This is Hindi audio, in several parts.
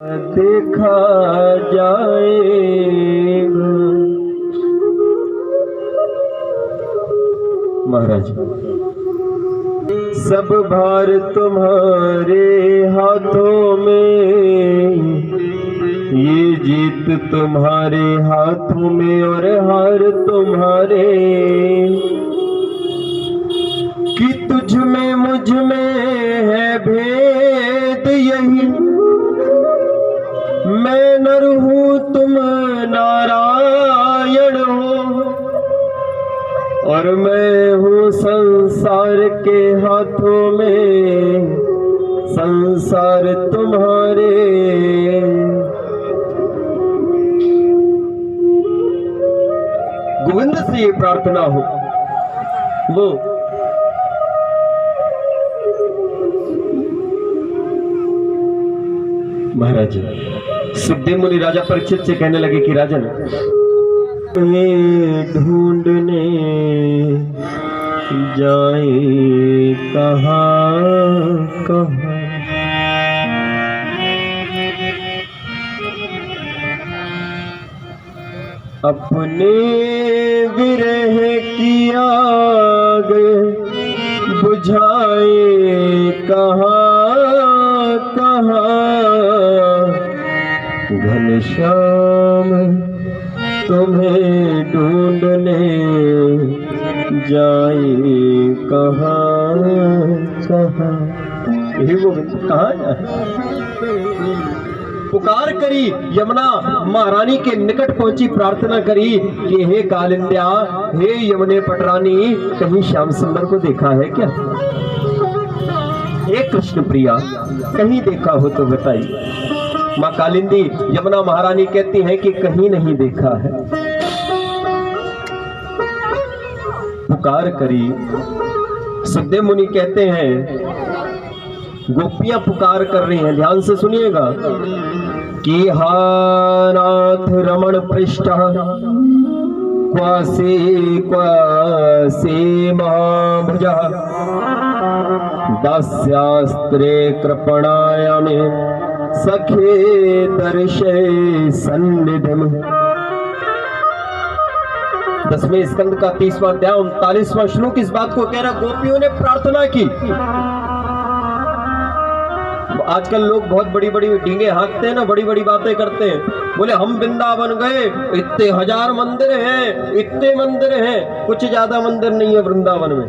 देखा जाएगा। महाराज, सब भार तुम्हारे हाथों में, ये जीत तुम्हारे हाथों में और हार तुम्हारे, कि तुझ में मुझ में है भेद यही, मैं नर हूँ तुम नारायण हो, और मैं हूँ संसार के हाथों में, संसार तुम्हारे। गोविंद से ये प्रार्थना हो। वो महाराज सुखदेव मुनि राजा परीक्षित से कहने लगे कि राजन, ढूंढने जाए कहाँ कहाँ, अपने विरह की आग बुझाए कहाँ कहाँ, घनश्याम तुम्हें ढूंढने जाए कहाँ कहाँ। हे गोविंद, कहाँ जाए? पुकार करी यमुना महारानी के निकट पहुंची, प्रार्थना करी कि हे कालिंद्या, हे यमुने पटरानी, कहीं श्याम सुंदर को देखा है क्या? हे कृष्ण प्रिया, कहीं देखा हो तो बताइए। माँ कालिंदी यमुना महारानी कहती हैं कि कहीं नहीं देखा है। पुकार करी। सुखदेव मुनि कहते हैं गोपियां पुकार कर रही हैं, ध्यान से सुनिएगा कि हा नाथ रमण पृष्ठ क्वासे महाभुजा, दास्यास्त्रे कृपणायामे सखे दर्शय सन्निधिम। 10वें स्कंद का 30वां अध्याय 39वां श्लोक इस बात को कह रहा। गोपियों ने प्रार्थना की। आजकल लोग बहुत बड़ी बड़ी डींगे हाँकते हैं ना, बड़ी बड़ी बातें करते हैं। बोले हम वृंदावन गए, इतने हजार मंदिर हैं, इतने मंदिर हैं। कुछ ज्यादा मंदिर नहीं है वृंदावन में,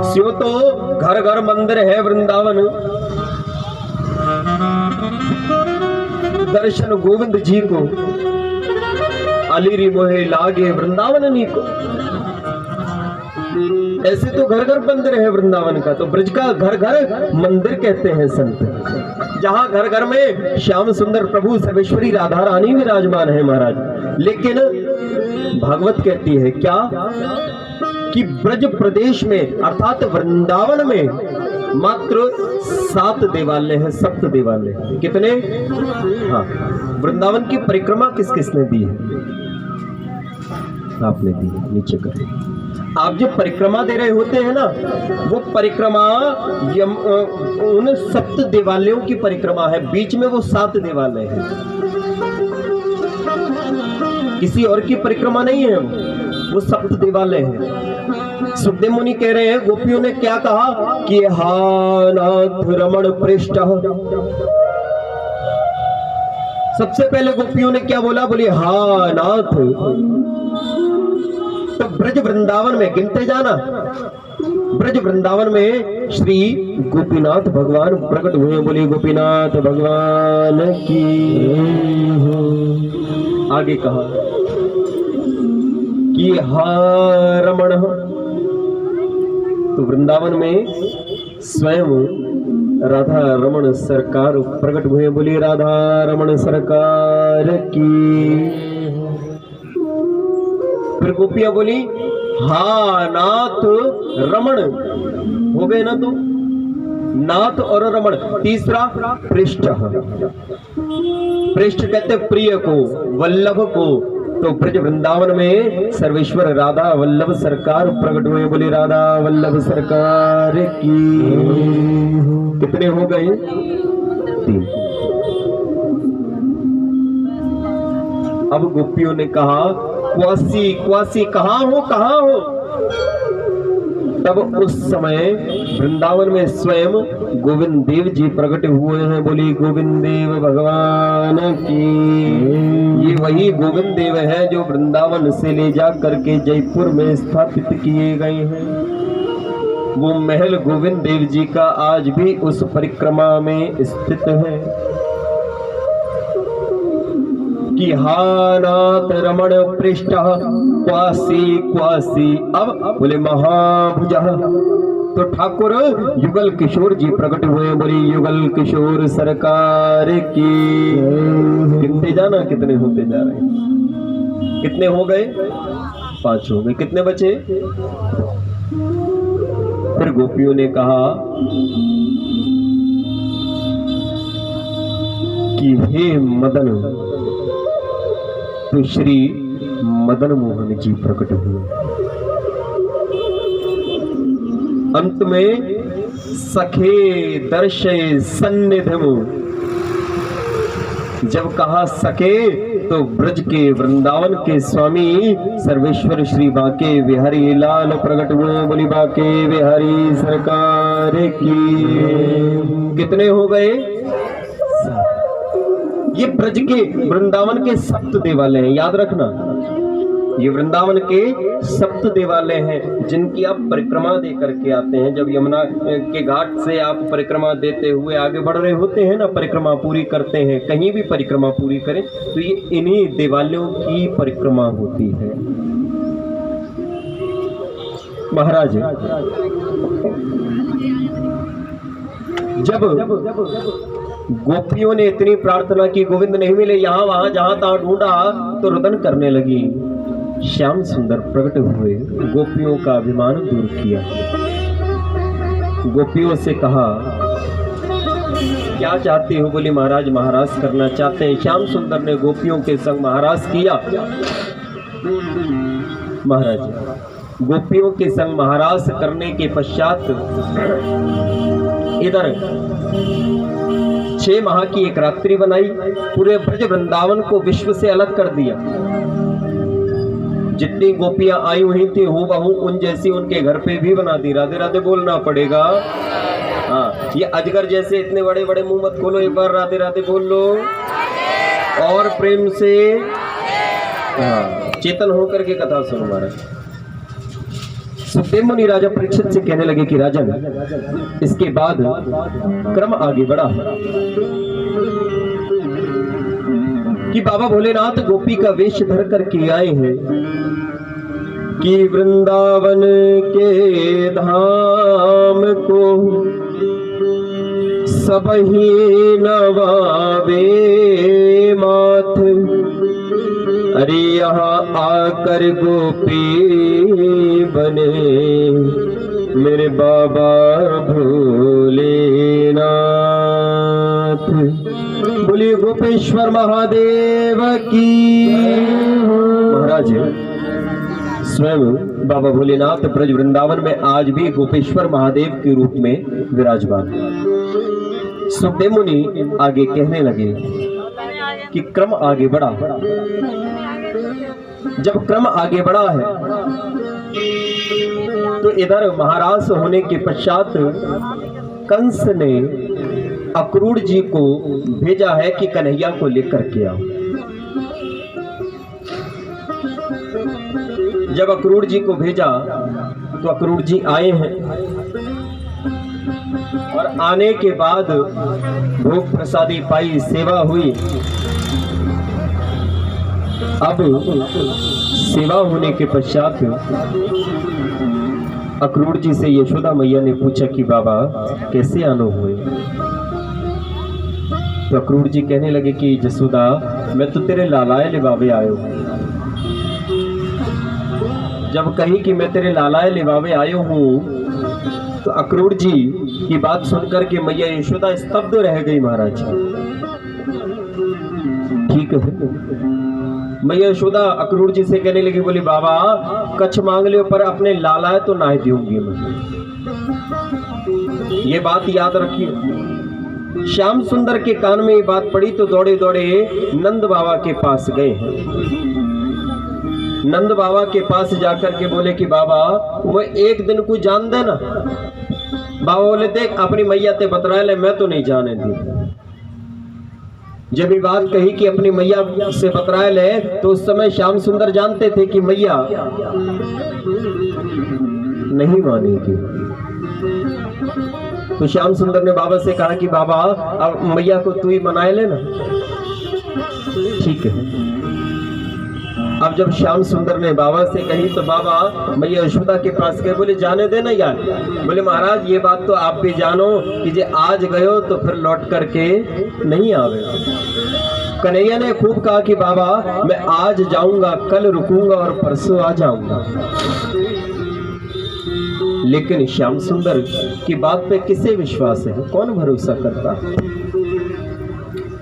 स्यों तो घर घर मंदिर है वृंदावन। दर्शन गोविंद जी को अलीरी मोहे लागे वृंदावन नी को। ऐसे तो घर घर मंदिर है वृंदावन का, तो ब्रज का घर घर मंदिर कहते हैं संत, जहां घर घर में श्याम सुंदर प्रभु सर्वेश्वरी राधा रानी विराजमान है महाराज। लेकिन भागवत कहती है क्या कि ब्रज प्रदेश में अर्थात वृंदावन में मात्र 7 देवालय हैं, 7 देवालय। कितने? हाँ, वृंदावन की परिक्रमा किस किसने दी है? आपने दी है। नीचे करें। आप जो परिक्रमा दे रहे होते हैं ना, वो परिक्रमा उन 7 देवालयों की परिक्रमा है। बीच में वो 7 देवालय हैं, किसी और की परिक्रमा नहीं है, वो 7 देवालय हैं। सुखदेव मुनि कह रहे हैं गोपियों ने क्या कहा कि हा नाथ रमण पृष्ठ। सबसे पहले गोपियों ने क्या बोला? बोले हा नाथ। तो ब्रज वृंदावन में गिनते जाना, ब्रज वृंदावन में श्री गोपीनाथ भगवान प्रकट हुए। बोले गोपीनाथ भगवान की हो। आगे कहा कि हा रमण। तो वृंदावन में स्वयं राधा रमण सरकार प्रकट हुए। बोली राधा रमण सरकार की। फिर गोपियां बोली हा नाथ रमण। हो गए ना, तो नाथ और रमण। तीसरा पृष्ठ। पृष्ठ कहते प्रिय को, वल्लभ को, तो ब्रज वृंदावन में सर्वेश्वर राधा वल्लभ सरकार प्रकट हुए। बोले राधा वल्लभ सरकार की। कितने हो गए? 3। अब गोपियों ने कहा क्वासी क्वासी कहाँ हो? तब उस समय वृंदावन में स्वयं गोविंद देव जी प्रकट हुए हैं। बोली गोविंद देव भगवान की। ये वही गोविंद देव है जो वृंदावन से ले जा करके जयपुर में स्थापित किए गए हैं। वो महल गोविंद देव जी का आज भी उस परिक्रमा में स्थित है कि हानाथ रमण पृष्ठ क्वासी क्वासी। अब बोले महाभुजा। तो ठाकुर युगल किशोर जी प्रकट हुए। बोले युगल किशोर सरकार की। कितने जाना कितने होते जा रहे हैं? कितने हो गए? 5 हो गए। कितने बचे? फिर गोपियों ने कहा कि हे मदन, तो श्री मदन मोहन जी प्रकट हुए। अंत में सखे दर्शय सन्निधम। जब कहा सके तो ब्रज के वृंदावन के स्वामी सर्वेश्वर श्री बाके बिहारी लाल प्रकट हुए। बोली बाके बिहारी सरकार की। कितने हो गए? ये ब्रज के वृंदावन के 7 देवालय हैं, याद रखना। ये वृंदावन के 7 देवालय हैं जिनकी आप परिक्रमा दे करके आते हैं। जब यमुना के घाट से आप परिक्रमा देते हुए आगे बढ़ रहे होते हैं ना, परिक्रमा पूरी करते हैं, कहीं भी परिक्रमा पूरी करें तो ये इन्हीं देवालयों की परिक्रमा होती है। महाराज जब गोपियों ने इतनी प्रार्थना की, गोविंद नहीं मिले, यहाँ वहां जहां तहां ढूंढा तो रुदन करने लगी। श्याम सुंदर प्रकट हुए, गोपियों का अभिमान दूर किया। गोपियों से कहा क्या चाहती हो? बोली महाराज महाराज करना चाहते हैं। श्याम सुंदर ने गोपियों के संग महाराज किया। महाराज गोपियों के संग महाराज करने के पश्चात इधर 6 माह की एक रात्रि बनाई। पूरे ब्रज वृंदावन को विश्व से अलग कर दिया। जितनी गोपियां आई हुई थी हूबहू उन जैसी उनके घर पे भी बना दी। राधे राधे बोलना पड़ेगा। हाँ, ये अजगर जैसे इतने बड़े बड़े मुंह मत खोलो, एक बार राधे राधे बोल लो और प्रेम से। हाँ, चेतन होकर के कथा सुनो महाराज। सुखदेव मुनि राजा परीक्षित से कहने लगे कि राजन, इसके बाद क्रम आगे बढ़ा कि बाबा भोलेनाथ गोपी का वेश धर करके आए हैं कि वृंदावन के धाम को सब ही नवावे माथ। अरे यहाँ आकर गोपी बने मेरे बाबा भोलेनाथ। बोलिए गोपेश्वर महादेव की। महाराज स्वयं बाबा भोलेनाथ ब्रज वृंदावन में आज भी गोपेश्वर महादेव के रूप में विराजमान। सुखदेव मुनि आगे कहने लगे कि क्रम आगे बढ़ा। जब क्रम आगे बढ़ा है तो इधर महाराज होने के पश्चात कंस ने अक्रूर जी को भेजा है कि कन्हैया को लेकर के आओ। जब अक्रूर जी को भेजा तो अक्रूर जी आए हैं और आने के बाद भोग प्रसादी पाई, सेवा हुई। अब सेवा होने के पश्चात अक्रूर जी से यशोदा मैया ने पूछा कि बाबा कैसे आनो हुए? तो अक्रूर जी कहने लगे कि जसोदा मैं तो तेरे लालाए लिबावे आयो हूँ। जब कही कि मैं तेरे लालाए लिबावे आयो हूँ तो अक्रूर जी की बात सुनकर के मैया यशोदा स्तब्ध रह गई। महाराज ठीक है, मैया यशोदा अक्रूर जी से कहने लगी, बोली बाबा कछ मांग लियो पर अपने लाला तो ना दूंगी मैं, ये बात याद रखिए। श्याम सुंदर के कान में ये बात पड़ी तो दौड़े दौड़े नंद बाबा के पास गए हैं। नंद बाबा के पास जाकर के बोले कि बाबा वो एक दिन को जान देना। बाबा बोले देख अपनी मैया ते बतरा ले, मैं तो नहीं जाने दी। जब ये बात कही कि अपनी मैया से बतराए ले तो उस समय श्याम सुंदर जानते थे कि मैया नहीं मानेगी। तो श्याम सुंदर ने बाबा से कहा कि बाबा अब मैया को तू ही मनाए लेना। ठीक है। अब जब श्याम सुंदर ने बाबा से कही तो बाबा मैया यशोदा के पास गए, बोले जाने देना यार। बोले महाराज ये बात तो आप भी जानो कि जे आज गयो तो फिर लौट करके नहीं आवे। कन्हैया ने खूब कहा कि बाबा मैं आज जाऊंगा, कल रुकूंगा और परसों आ जाऊंगा। लेकिन श्याम सुंदर की बात पे किसे विश्वास है, कौन भरोसा करता।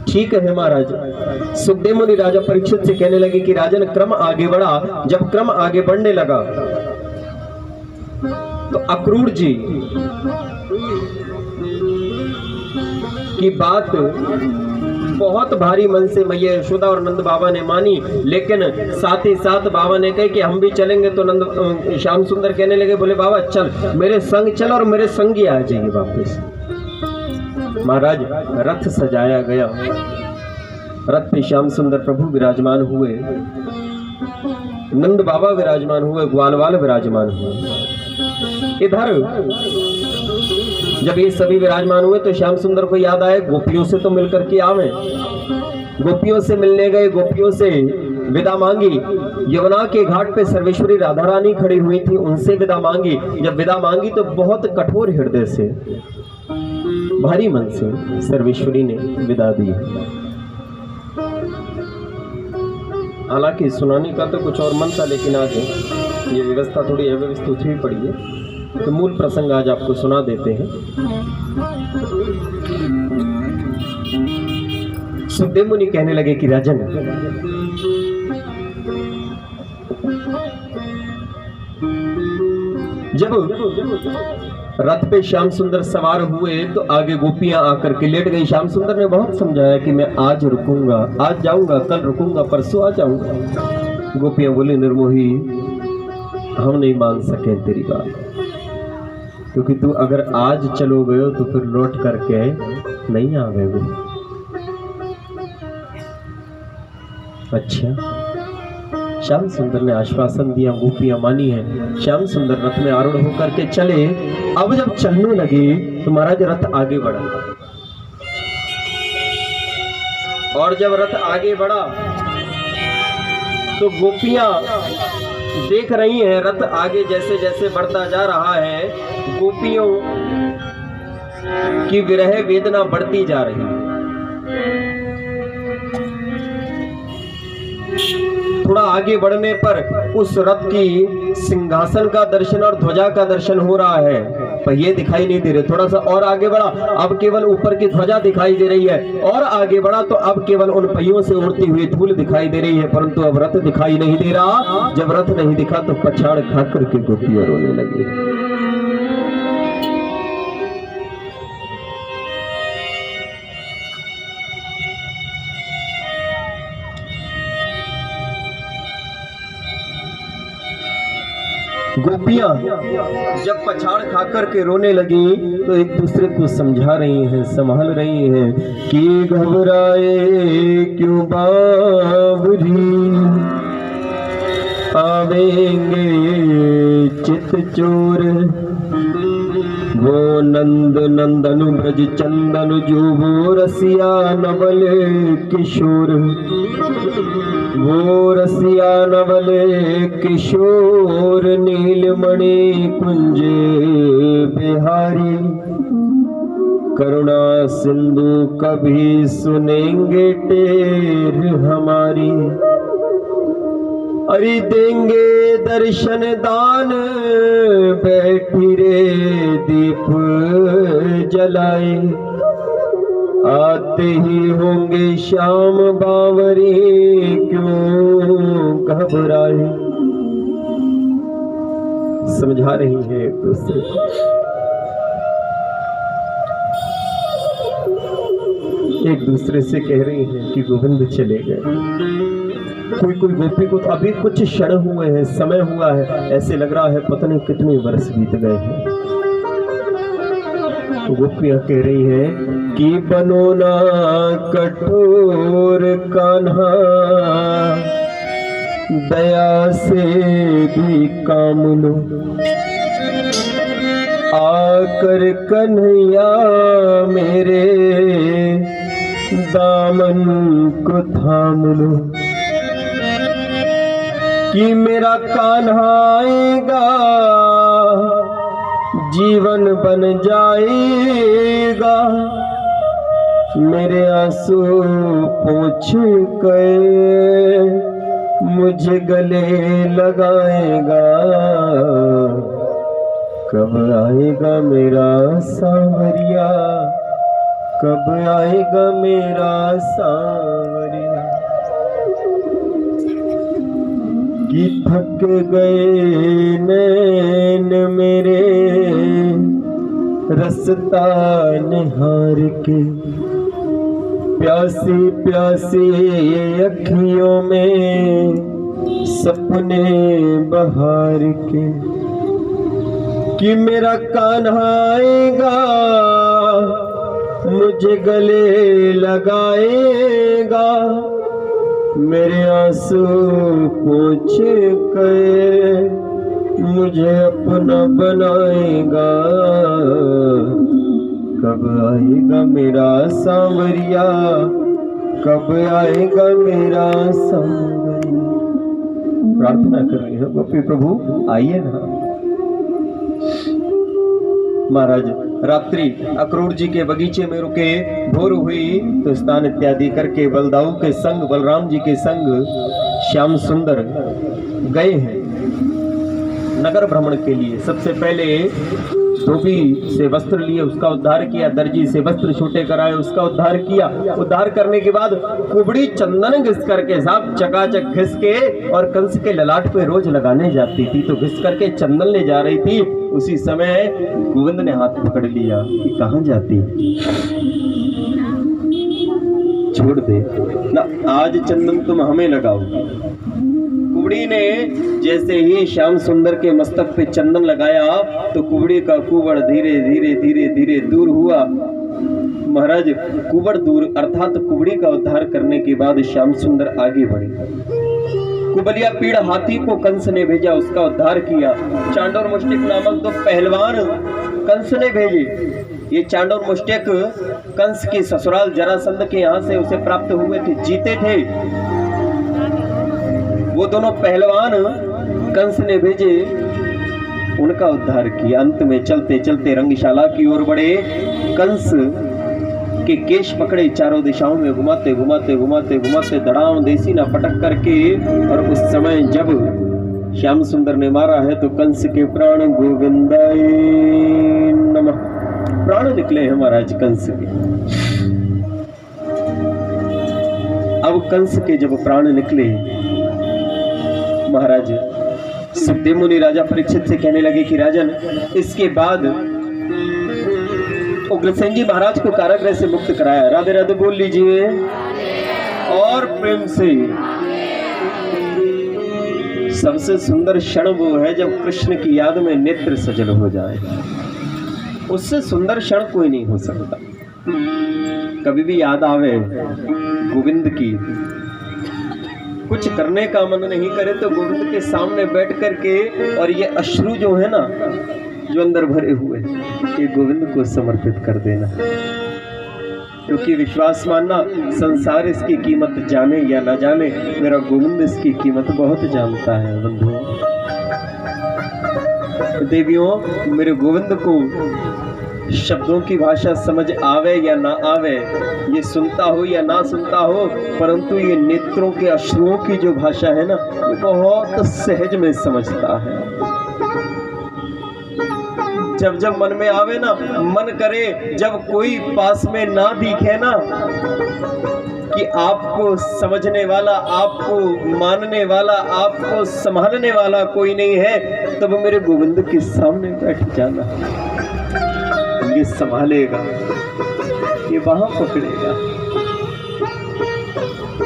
ठीक है महाराज। सुखदेव मुनि राजा परीक्षित से कहने लगे कि राजन क्रम आगे बढ़ा। जब क्रम आगे बढ़ने लगा तो अक्रूर जी की बात बहुत भारी मन से मैया यशोदा और नंद बाबा ने मानी, लेकिन साथ ही साथ बाबा ने कहा कि हम भी चलेंगे। तो नंद श्याम सुंदर कहने लगे, बोले बाबा चल मेरे संग चल और मेरे संग ही आ जाइए वापस। महाराज रथ सजाया गया, रथ पे श्याम सुंदर प्रभु विराजमान हुए, नंद बाबा विराजमान हुए, ग्वालवाल विराजमान हुए। इधर जब ये सभी विराजमान हुए तो श्याम सुंदर को याद आए गोपियों से तो मिलकर के आवे। गोपियों से मिलने गए, गोपियों से विदा मांगी। यमुना के घाट पे सर्वेश्वरी राधा रानी खड़ी हुई थी, उनसे विदा मांगी। जब विदा मांगी तो बहुत कठोर हृदय से, भारी मन से सर्वेश्वरी ने विदा दी। हालांकि सुनाने का तो कुछ और मन था, लेकिन आज ये व्यवस्था थोड़ी अव्यवस्थित हुई पड़ी है तो मूल प्रसंग आज आपको सुना देते हैं। सुखदेव मुनि कहने लगे कि राजन जब रथ पे श्याम सुंदर सवार हुए तो आगे गोपियां आकर के लेट गई। श्याम सुंदर ने बहुत समझाया कि मैं आज रुकूंगा, आज जाऊंगा, कल रुकूंगा, परसों आ जाऊंगा। गोपियां बोली निर्मोही हम नहीं मान सके तेरी बात, क्योंकि तू अगर आज चलो गए तो फिर लौट करके नहीं आवेगा। अच्छा, श्याम सुंदर ने आश्वासन दिया, गोपियां मानी है। श्याम सुंदर रथ में आरूढ़ होकर के चले। अब जब चलने लगे तो महाराज रथ आगे बढ़ा, और जब रथ आगे बढ़ा तो गोपियां देख रही हैं रथ आगे जैसे जैसे बढ़ता जा रहा है, गोपियों की विरह वेदना बढ़ती जा रही है। थोड़ा आगे बढ़ने पर उस रथ की सिंहासन का दर्शन और ध्वजा का दर्शन हो रहा है, पहिए दिखाई नहीं दे रहे। थोड़ा सा और आगे बढ़ा, अब केवल ऊपर की ध्वजा दिखाई दे रही है। और आगे बढ़ा तो अब केवल उन पहियों से उड़ती हुई धूल दिखाई दे रही है, परंतु अब रथ दिखाई नहीं दे रहा। जब रथ नहीं दिखा तो पछाड़ खा करके गोपियां रोने लगी। गोपियां जब पछाड़ खाकर के रोने लगी तो एक दूसरे को समझा रही हैं, संभाल रही हैं कि घबराए क्यों बावरी, आवेंगे चित चोर, वो नंद नंदन ब्रज चंदन जो वो रसिया नवल किशोर, वो रसिया नवल किशोर, नीलमणि कुंज बिहारी, करुणा सिंधु कभी सुनेंगे टेर हमारी, अरे देंगे दर्शन दान बैठी रे दीप जलाए, आते ही होंगे श्याम बावरी, क्यों घबराए। समझा रही है एक दूसरे को। एक दूसरे से कह रही हैं कि गोविंद चले गए। कोई कोई गोपी को तो अभी कुछ क्षण हुए हैं, समय हुआ है, ऐसे लग रहा है पता नहीं कितने वर्ष बीत गए हैं। तो गोपियां कह रही हैं कि बनो ना कठोर कान्हा, दया से भी काम लो, आकर कन्हैया मेरे दामन को थाम लो, कि मेरा कान्हा आएगा जीवन बन जाएगा, मेरे आंसू पोंछ गए मुझे गले लगाएगा, कब आएगा मेरा सांवरिया, कब आएगा मेरा सांवरिया। कि थक गए नैन मेरे रास्ता निहार के, प्यासी प्यासी अखियों में सपने बहार के, कि मेरा कान्हा आएगा मुझे गले लगाएगा, मेरे आंसू पोंछ गए मुझे अपना बनाएगा, कब आएगा मेरा सांवरिया, कब आएगा मेरा सांवरिया। प्रार्थना कर रही है गोपी प्रभु आइए ना। महाराज रात्रि अक्रूर जी के बगीचे में रुके, भोर हुई तो स्नान इत्यादि करके बलदाऊ के संग, बलराम जी के संग श्याम सुंदर गए हैं नगर भ्रमण के लिए। सबसे पहले धोबी से वस्त्र लिए, उसका उद्धार किया, दर्जी से वस्त्र छोटे कराए, उसका उद्धार किया। उद्धार करने के बाद कुबड़ी चंदन घिस करके साहब चकाचक घिस के और कंस के ललाट पे रोज लगाने जाती थी, तो घिस करके चंदन ले जा रही थी। उसी समय गोविंद ने हाथ पकड़ लिया कि कहाँ जाती, छोड़ दे ना, आज चंदन तुम हमें लगाओ। कुबड़ी ने जैसे ही श्याम सुंदर के मस्तक पे चंदन लगाया तो कुबड़ी का कुबड़ धीरे धीरे धीरे धीरे दूर हुआ। महाराज कुबड़ दूर अर्थात कुबड़ी का उद्धार करने के बाद श्याम सुंदर आगे बढ़े। कुबलिया पीड़ हाथी को कंस ने भेजा, उसका उद्धार किया। चांडोर मुष्टिक नामक दो पहलवान कंस ने भेजे। ये चांडोर मुष्टिक कंस के ससुराल जरासंध के यहाँ से उसे प्राप्त हुए थे, जीते थे। वो दोनों पहलवान कंस ने भेजे, उनका उद्धार किया। अंत में चलते चलते रंगशाला की ओर बढ़े। कंस के केश पकड़े, चारों दिशाओं में घुमाते घुमाते घुमाते घुमाते धड़ाम देसी ना पटक करके, और उस समय जब श्याम सुंदर ने मारा है तो कंस के प्राण गोविंदाय नमः प्राण निकले हैं महाराज कंस के। अब कंस के जब प्राण निकले, महाराज सुखदेव मुनि राजा परीक्षित से कहने लगे कि राजन, इसके बाद उग्रसेन जी महाराज को कारागृह से मुक्त कराया। राधे राधे बोल लीजिए और प्रेम से। सबसे सुंदर क्षण वो है जब कृष्ण की याद में नेत्र सजल हो जाए, उससे सुंदर क्षण कोई नहीं हो सकता। कभी भी याद आवे गोविंद की, कुछ करने का मन नहीं करे तो गोविंद के सामने बैठ करके, और ये अश्रु जो है ना जो अंदर भरे हुए, ये गोविंद को समर्पित कर देना। क्योंकि विश्वास मानना, संसार इसकी कीमत जाने या ना जाने, मेरा गोविंद इसकी कीमत बहुत जानता है। बंधुओं देवियों, मेरे गोविंद को शब्दों की भाषा समझ आवे या ना आवे, ये सुनता हो या ना सुनता हो, परंतु ये नेत्रों के अश्रुओं की जो भाषा है ना, ये बहुत सहज में समझता है। जब जब मन में आवे ना, मन करे जब कोई पास में ना दिखे ना, कि आपको समझने वाला, आपको मानने वाला, आपको संभालने वाला कोई नहीं है, तब मेरे गोविंद के सामने बैठ जाना। ये संभालेगा, ये वहां पकड़ेगा।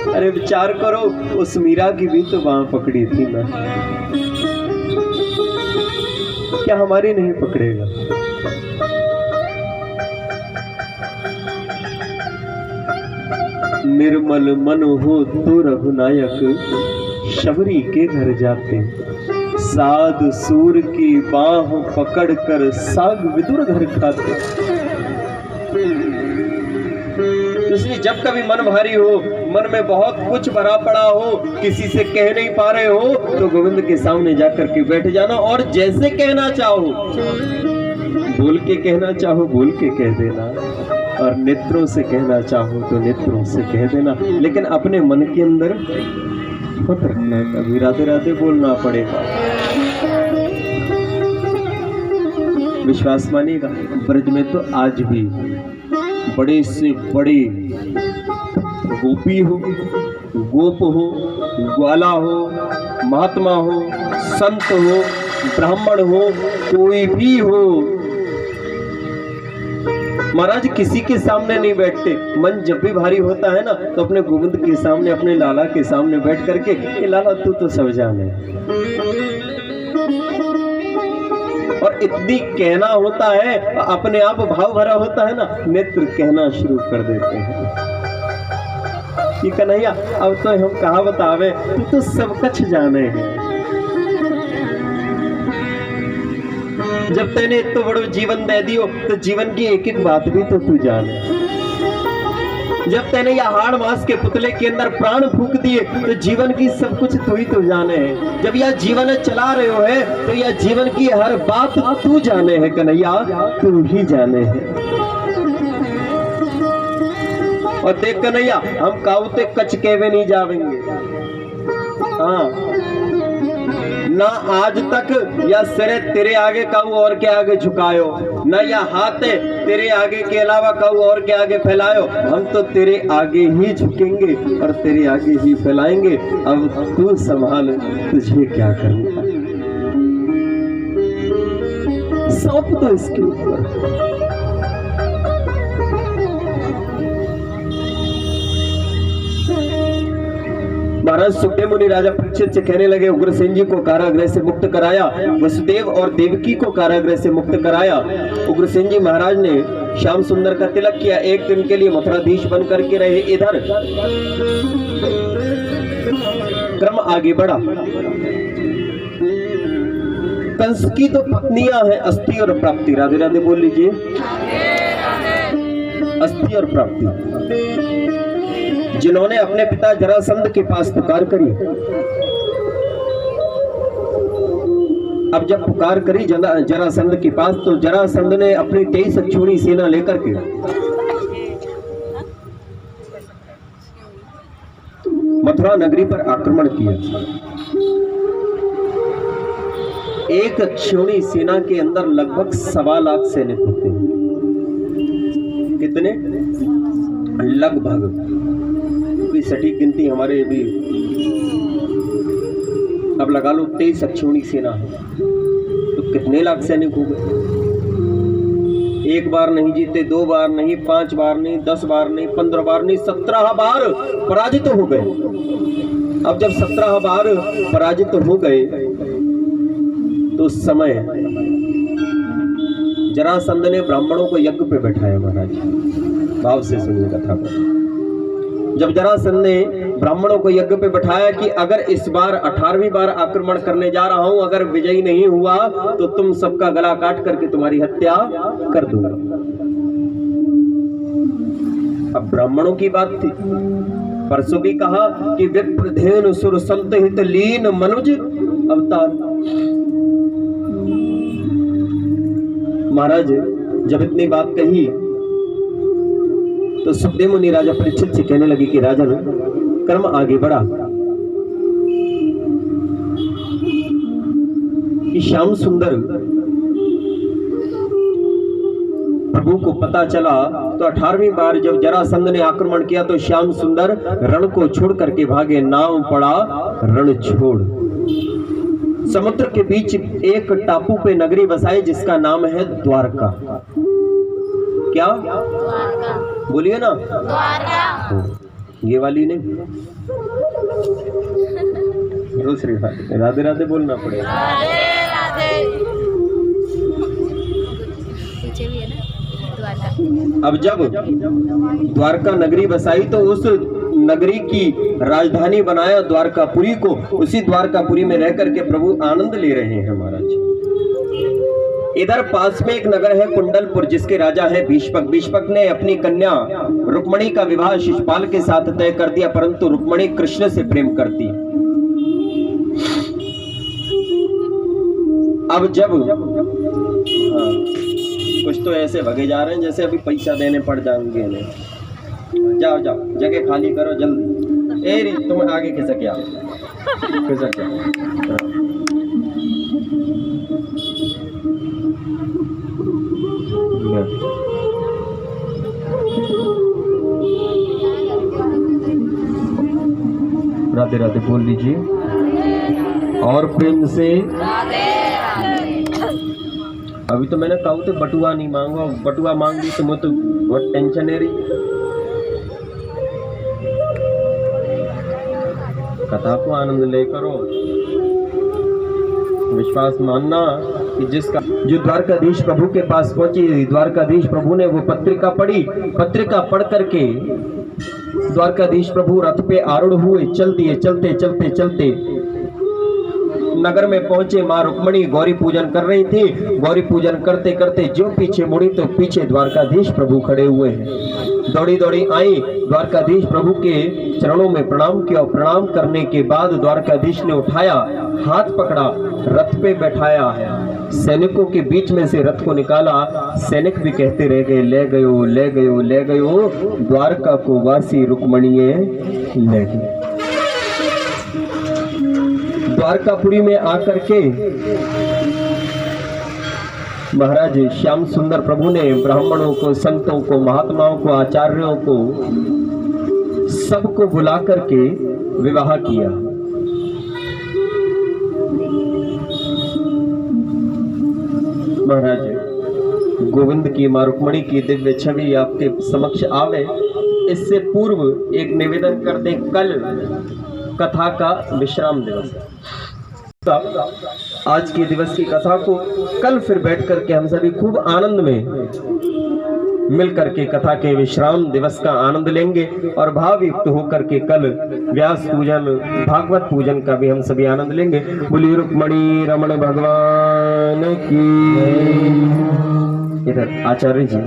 अरे विचार करो, उस मीरा की भी तो वहां पकड़ी थी ना, क्या हमारी नहीं पकड़ेगा? निर्मल मन हो तो रघुनायक, शबरी के घर जाते, साध सूर की बाह पकड़ कर साग विदुर घर खाते। इसलिए जब कभी मन भारी हो, मन में बहुत कुछ भरा पड़ा हो, किसी से कह नहीं पा रहे हो, तो गोविंद के सामने जाकर के बैठ जाना, और जैसे कहना चाहो, बोल के कहना चाहो बोल के कह देना, और नेत्रों से कहना चाहो तो नेत्रों से कह देना, लेकिन अपने मन के अंदर मत रखना, कभी राधे राधे बोलना पड़ेगा। विश्वास मानिएगा, ब्रज में तो आज भी बड़े से बड़े गोपी हो, गोप हो, ग्वाला हो, महात्मा हो, संत हो, ब्राह्मण हो, कोई भी हो, महाराज किसी के सामने नहीं बैठते। मन जब भी भारी होता है ना, तो अपने गोविंद के सामने, अपने लाला के सामने बैठ करके, ये लाला तू तो सब जाने, और इतनी कहना होता है, अपने आप भाव भरा होता है ना, नेत्र कहना शुरू कर देते हैं कि कन्हैया अब तो हम कहा बतावे, तू तो सब कुछ जाने हैं। जब तेने इतना बड़ो जीवन दे दियो, तो जीवन की एक एक बात भी तो तू जाने। जब तेने यह हाड़ मास के पुतले के अंदर प्राण फूंक दिए, तो जीवन की सब कुछ तू ही तो जाने है। जब यह जीवन चला रहे हो है, तो यह जीवन की हर बात तू जाने है कन्हैया, तू ही जाने है। और देख कन्हैया, हम काउते कच केवे नहीं जावेंगे, हाँ ना आज तक या सिरे तेरे आगे कहूँ और के आगे झुकायो, न या हाथ तेरे आगे के अलावा कहूँ और के आगे फैलायो, हम तो तेरे आगे ही झुकेंगे और तेरे आगे ही फैलाएंगे। अब तू संभाल, तुझे क्या करना, सौंप दो इसके ऊपर। महाराज सुखदेव मुनि राजा परीक्षित से कहने लगे, उग्रसेन जी को कारागृह से मुक्त कराया, वसुदेव और देवकी को कारागृह से मुक्त कराया। उग्रसेन जी महाराज ने श्याम सुंदर का तिलक किया, एक दिन के लिए मथुराधीश बन करके रहे। इधर क्रम आगे बढ़ा। कंस की तो पत्नियां हैं अस्थि और प्राप्ति, राधे राधे बोल लीजिए, अस्थि और प्राप्ति, जिन्होंने अपने पिता जरासंध के पास पुकार करी। अब जब पुकार करी जरासंध के पास, तो जरासंध ने अपनी 23 अक्षौणी सेना लेकर के मथुरा नगरी पर आक्रमण किया। एक अक्षौणी सेना के अंदर लगभग 1.25 लाख सैनिक होते हैं। कितने? लगभग, सटीक गिनती हमारे भी, अब लगा लो 23 अक्षौणी सेना है, तो कितने लाख सैनिक हो गए। एक बार नहीं जीते, 2 बार नहीं, 5 बार नहीं, 10 बार नहीं, 15 बार नहीं, 17 बार पराजित हो गए। अब जब 17 बार पराजित हो गए, तो उस समय जरासंध ने ब्राह्मणों को यज्ञ पे बैठाया। महाराज भाव से सुनिए कथा को। जब जरासंध ने ब्राह्मणों को यज्ञ पे बैठाया कि अगर इस बार 18वीं बार आक्रमण करने जा रहा हूं, अगर विजयी नहीं हुआ तो तुम सबका गला काट करके तुम्हारी हत्या कर दूंगा। अब ब्राह्मणों की बात थी। परसों भी कहा कि विप्रधेनु सुर संत हित लीन मनुज अवतार। महाराज जब इतनी बात कही, तो सुखदेव मुनि राजा परीक्षित से कहने लगे कि राजन, कर्म आगे बढ़ा कि श्याम सुंदर प्रभु को पता चला तो 18वीं बार जब जरासंध ने आक्रमण किया तो श्याम सुंदर रण को छोड़ करके भागे। नाम पड़ा रण छोड़। समुद्र के बीच एक टापू पे नगरी बसाई जिसका नाम है द्वारका। क्या? द्वारका। बोलिए ना, द्वारका। ये वाली नहीं, दूसरी राधे राधे बोलना पड़ेगा। राधे राधे। पीछे भी है ना द्वारका। अब जब द्वारका नगरी बसाई तो उस नगरी की राजधानी बनाया द्वारकापुरी को। उसी द्वारकापुरी में रह करके प्रभु आनंद ले रहे हैं महाराज। इधर पास में एक नगर है कुंडलपुर जिसके राजा है भीष्मक। भीष्मक ने अपनी कन्या रुक्मणी का विवाह शिशुपाल के साथ तय कर दिया, परंतु रुक्मणी कृष्ण से प्रेम करती है। अब जब कुछ तो ऐसे भगे जा रहे हैं जैसे अभी पैसा देने पड़ जाएंगे इन्हें। जाओ जाओ, जगह खाली करो जल्दी। ए रे तुम आगे खिसक जाओ, खिसक जाओ। राधे राधे बोल लीजिए और प्रेम से। अभी तो मैंने कहा तो बटुआ नहीं मांगो, बटुआ मांग ली तो मुझे तो बहुत टेंशन है रही। कथा को आनंद ले करो, विश्वास मानना कि जिसका जो द्वारकाधीश प्रभु के पास पहुंची, द्वारकाधीश प्रभु ने वो पत्रिका पढ़ी। पत्रिका पढ़ करके द्वारकाधीश प्रभु रथ पे आरूढ़ हुए, चल दिए। चलते चलते चलते नगर में पहुंचे। माँ रुक्मणी गौरी पूजन कर रही थी। गौरी पूजन करते करते जो पीछे मुड़ी तो पीछे द्वारकाधीश प्रभु खड़े हुए हैं। दौड़ी दौड़ी आई, द्वारकाधीश प्रभु के चरणों में प्रणाम किया। प्रणाम करने के बाद द्वारकाधीश ने उठाया, हाथ पकड़ा, रथ पे बैठाया है। सैनिकों के बीच में से रथ को निकाला। सैनिक भी कहते रह गए, ले गयो ले गयो ले गयो, द्वारका को वासी रुक्मणीए ले गए। द्वारकापुरी में आकर के महाराज श्याम सुंदर प्रभु ने ब्राह्मणों को, संतों को, महात्माओं को, आचार्यों को, सबको बुला करके विवाह किया। महाराज गोविंद की मां रुक्मणी की दिव्य छवि आपके समक्ष आवे, इससे पूर्व एक निवेदन कर दें। कल कथा का विश्राम दिवस है। आज के दिवस की कथा को कल फिर बैठ करके हम सभी खूब आनंद में मिल करके कथा के विश्राम दिवस का आनंद लेंगे और भावयुक्त होकर के कल व्यास पूजन, भागवत पूजन का भी हम सभी आनंद लेंगे। बोलिए रुक्मणी रमण भगवान की। इधर आचार्य जी